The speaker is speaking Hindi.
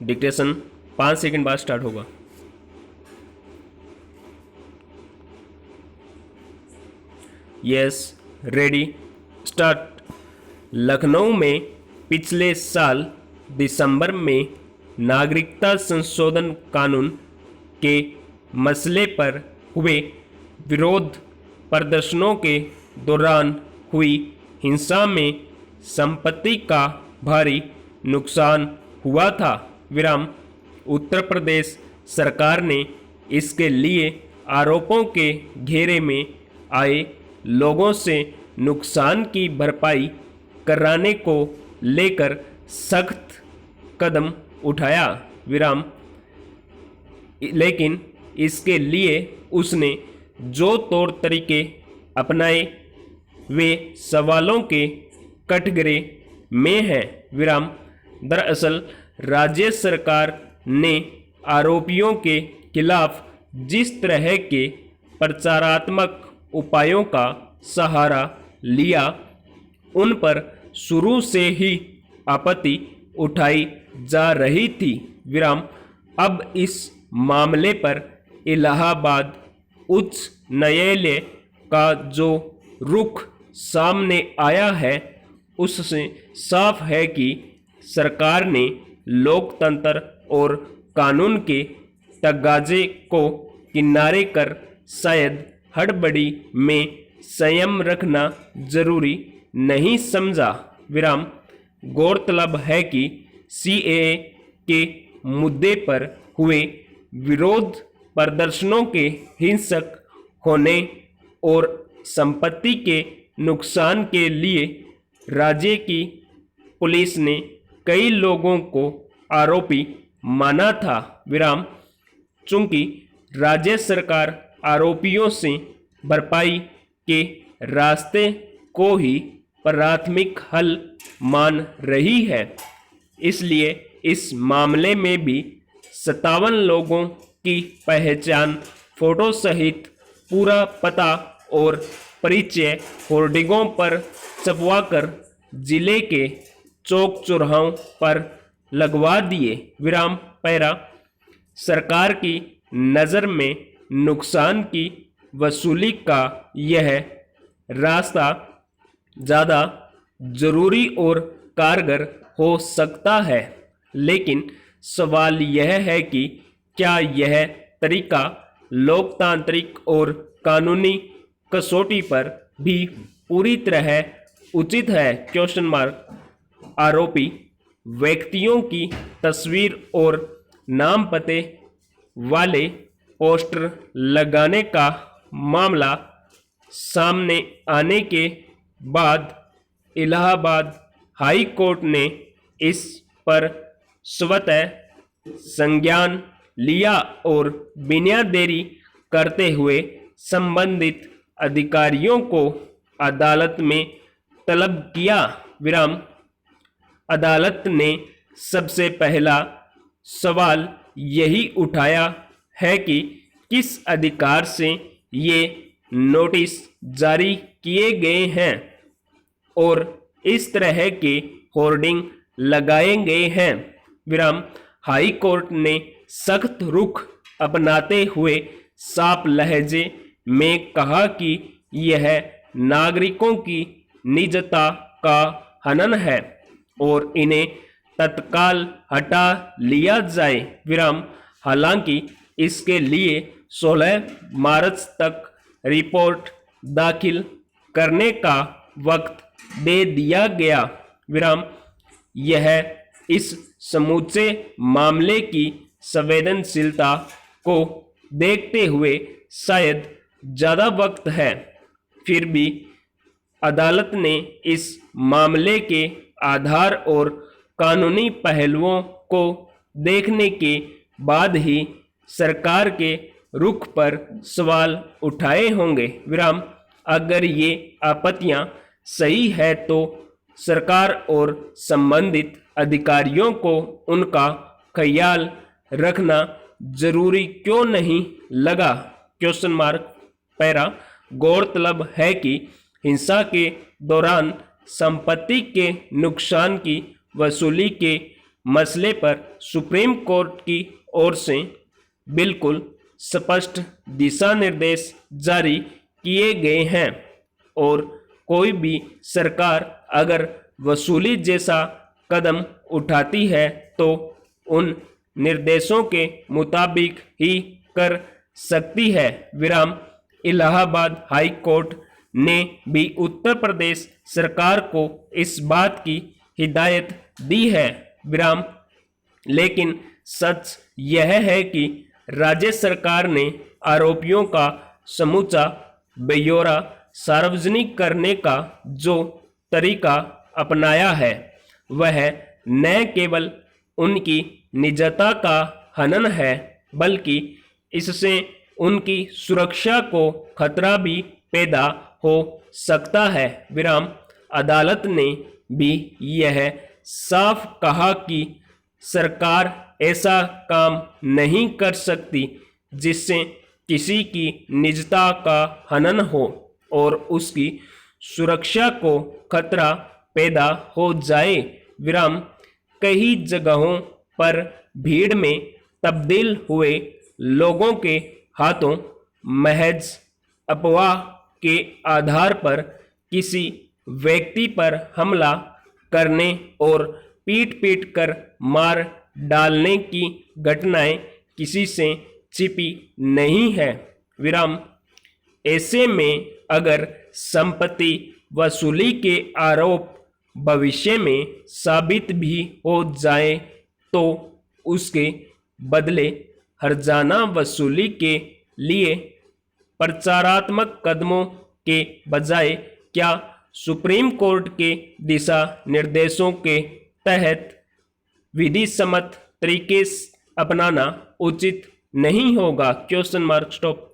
डिक्टेशन 5 सेकंड बाद स्टार्ट होगा। Yes, ready, start. लखनऊ में पिछले साल दिसंबर में नागरिकता संशोधन कानून के मसले पर हुए विरोध प्रदर्शनों के दौरान हुई हिंसा में संपत्ति का भारी नुकसान हुआ था। विराम। उत्तर प्रदेश सरकार ने इसके लिए आरोपों के घेरे में आए लोगों से नुकसान की भरपाई कराने को लेकर सख्त कदम उठाया। विराम। लेकिन इसके लिए उसने जो तौर तरीके अपनाए वे सवालों के कटघरे में हैं। विराम। दरअसल राज्य सरकार ने आरोपियों के खिलाफ जिस तरह के प्रचारात्मक उपायों का सहारा लिया उन पर शुरू से ही आपत्ति उठाई जा रही थी। विराम। अब इस मामले पर इलाहाबाद उच्च न्यायालय का जो रुख सामने आया है उससे साफ है कि सरकार ने लोकतंत्र और कानून के तगाजे को किनारे कर शायद हड़बड़ी में संयम रखना जरूरी नहीं समझा। विराम। गौरतलब है कि सीएए के मुद्दे पर हुए विरोध प्रदर्शनों के हिंसक होने और संपत्ति के नुकसान के लिए राज्य की पुलिस ने कई लोगों को आरोपी माना था। विराम। चूंकि राज्य सरकार आरोपियों से भरपाई के रास्ते को ही प्राथमिक हल मान रही है, इसलिए इस मामले में भी 57 लोगों की पहचान फोटो सहित पूरा पता और परिचय होर्डिंगों पर छपवाकर जिले के चौक चौराहों पर लगवा दिए। विराम। पैरा। सरकार की नज़र में नुकसान की वसूली का यह रास्ता ज़्यादा जरूरी और कारगर हो सकता है, लेकिन सवाल यह है कि क्या यह तरीका लोकतांत्रिक और कानूनी कसौटी पर भी पूरी तरह उचित है? Question mark. आरोपी व्यक्तियों की तस्वीर और नाम पते वाले पोस्टर लगाने का मामला सामने आने के बाद इलाहाबाद हाई कोर्ट ने इस पर स्वतः संज्ञान लिया और बिना देरी करते हुए संबंधित अधिकारियों को अदालत में तलब किया। विराम। अदालत ने सबसे पहला सवाल यही उठाया है कि किस अधिकार से ये नोटिस जारी किए गए हैं और इस तरह के होर्डिंग लगाए गए हैं। विराम। हाई कोर्ट ने सख्त रुख अपनाते हुए साफ लहजे में कहा कि यह नागरिकों की निजता का हनन है और इन्हें तत्काल हटा लिया जाए। विराम। हालांकि इसके लिए 16 मार्च तक रिपोर्ट दाखिल करने का वक्त दे दिया गया। विराम। यह इस समूचे मामले की संवेदनशीलता को देखते हुए शायद ज़्यादा वक्त है, फिर भी अदालत ने इस मामले के आधार और कानूनी पहलुओं को देखने के बाद ही सरकार के रुख पर सवाल उठाए होंगे। विराम। अगर ये आपत्तियां सही है तो सरकार और संबंधित अधिकारियों को उनका ख्याल रखना जरूरी क्यों नहीं लगा? Question mark. पैरा। गौरतलब है कि हिंसा के दौरान संपत्ति के नुकसान की वसूली के मसले पर सुप्रीम कोर्ट की ओर से बिल्कुल स्पष्ट दिशा निर्देश जारी किए गए हैं और कोई भी सरकार अगर वसूली जैसा कदम उठाती है तो उन निर्देशों के मुताबिक ही कर सकती है। विराम इलाहाबाद हाई कोर्ट ने भी उत्तर प्रदेश सरकार को इस बात की हिदायत दी है। विराम लेकिन सच यह है कि राज्य सरकार ने आरोपियों का समूचा ब्यौरा सार्वजनिक करने का जो तरीका अपनाया है वह न केवल उनकी निजता का हनन है बल्कि इससे उनकी सुरक्षा को खतरा भी पैदा हो सकता है। विराम अदालत ने भी यह साफ कहा कि सरकार ऐसा काम नहीं कर सकती जिससे किसी की निजता का हनन हो और उसकी सुरक्षा को खतरा पैदा हो जाए। विराम कई जगहों पर भीड़ में तब्दील हुए लोगों के हाथों महज अफवाह के आधार पर किसी व्यक्ति पर हमला करने और पीट पीट कर मार डालने की घटनाएं किसी से छिपी नहीं है। विराम ऐसे में अगर संपत्ति वसूली के आरोप भविष्य में साबित भी हो जाए तो उसके बदले हर्जाना वसूली के लिए प्रचारात्मक कदमों के बजाय क्या सुप्रीम कोर्ट के दिशा निर्देशों के तहत विधि सम्मत तरीके अपनाना उचित नहीं होगा? Question mark stop.